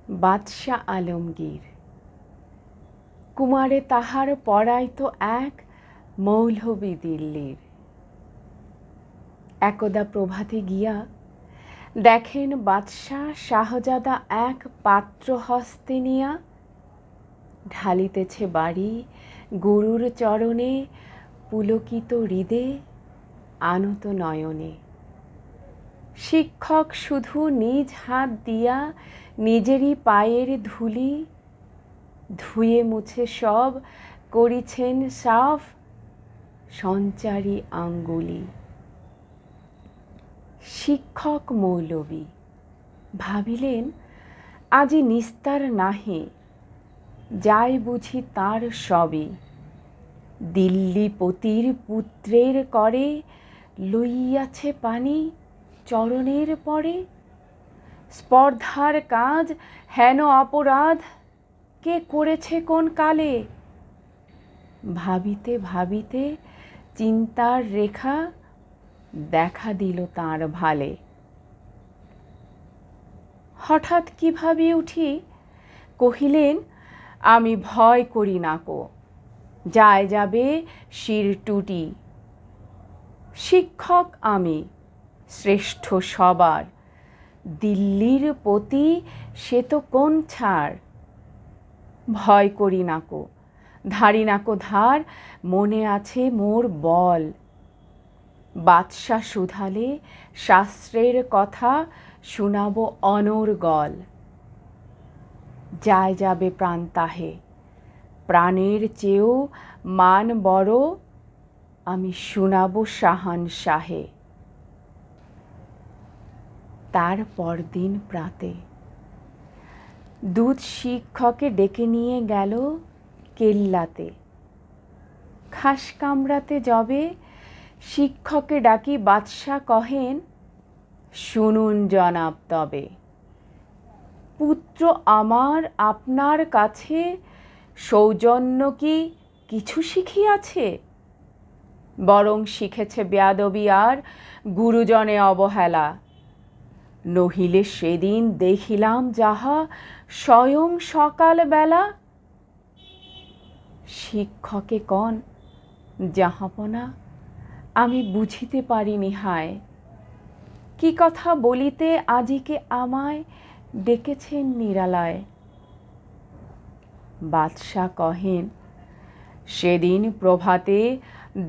বাদশাহ আলমগীর। কুমারে তাহার পড়াইত এক মৌলভী দিল্লির। একদা প্রভাতে গিয়া দেখেন বাদশাহ শাহজাদা এক পাত্র হস্তে নিয়া ঢালিতেছে বাড়ি গুরুর চরণে পুলকিত হৃদে আনত নয়নে। শিক্ষক শুধু নিজ হাত দিয়া নিজেরই পায়ের ধুলি ধুয়ে মুছে সব করিছেন সাফ সঞ্চারী আঙ্গুলি। শিক্ষক মৌলভী ভাবিলেন আজি নিস্তার নাহি, যাই বুঝি তার সবই। দিল্লীপতির পুত্রের করে লইয়াছে পানি চরণের পরে। স্পর্ধার কাজ হেন অপরাধ কে করেছে কোন কালে। ভাবিতে ভাবিতে চিন্তার রেখা দেখা দিল তাঁর ভালে। হঠাৎ কি ভাবি উঠি কহিলেন, আমি ভয় করি নাকো, যায় যাবে শির টুটি। শিক্ষক আমি শ্রেষ্ঠ সবার, দিল্লির পতি সে তো কোন ছাড়। ভয় করি নাকো, ধারি নাকো ধার, মনে আছে মোর বল। বাদশাহ শুধালে শাস্ত্রের কথা শুনাবো অনর্গল। যায় যাবে প্রাণ তাহে, প্রাণের চেয়েও মান বড়, আমি শুনাবো শাহানশাহে। তার পরদিন প্রাতে দূত শিক্ষককে ডেকে নিয়ে গেল কেল্লাতে। খাস কামরাতে যবে শিক্ষককে ডাকি বাদশাহ কহেন, শুনুন জনাব তবে। পুত্র আমার আপনার কাছে সৌজন্য কি কিছু শিখিয়াছে? বরং শিখেছে বেয়াদবি আর গুরুজনে অবহেলা। নহিলে সেদিন দেখিলাম যাহা স্বয়ং সকাল বেলা। শিক্ষকে কন, জাহাপনা আমি বুঝিতে পারিনি হায়, কি কথা বলিতে আজিকে আমায় ডেকেছেন নিরালায়। বাদশাহ কহেন, সেদিন প্রভাতে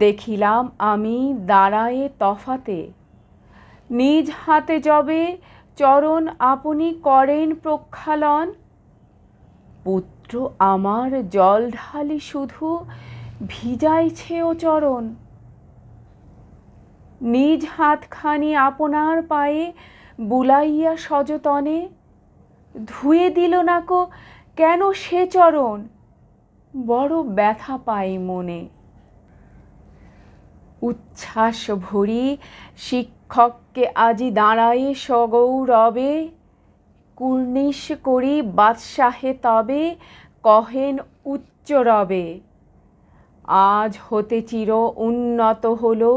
দেখিলাম আমি দাঁড়ায়ে তফাতে। নিজ হাতে যবে চরণ আপনি করেন প্রক্ষালন, পুত্র আমার জল ঢালি শুধু ভিজাইছে ও চরণ। নিজ হাতখানি আপনার পায়ে বুলাইয়া সযতনে, ধুয়ে দিল নাকো কেন সে চরণ, বড় ব্যথা পাই মনে। উচ্ছ্বাস ভরি শিক্ষককে আজি দাঁড়ায়ে সগৌরবে, কুর্নিশ করি বাদশাহে তবে কহেন উচ্চ রবে। আজ হতে চির উন্নত হলো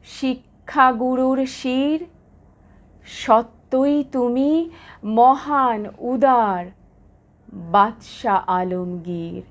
শিক্ষাগুরুর শির, সত্যই তুমি মহান উদার বাদশাহ আলমগীর।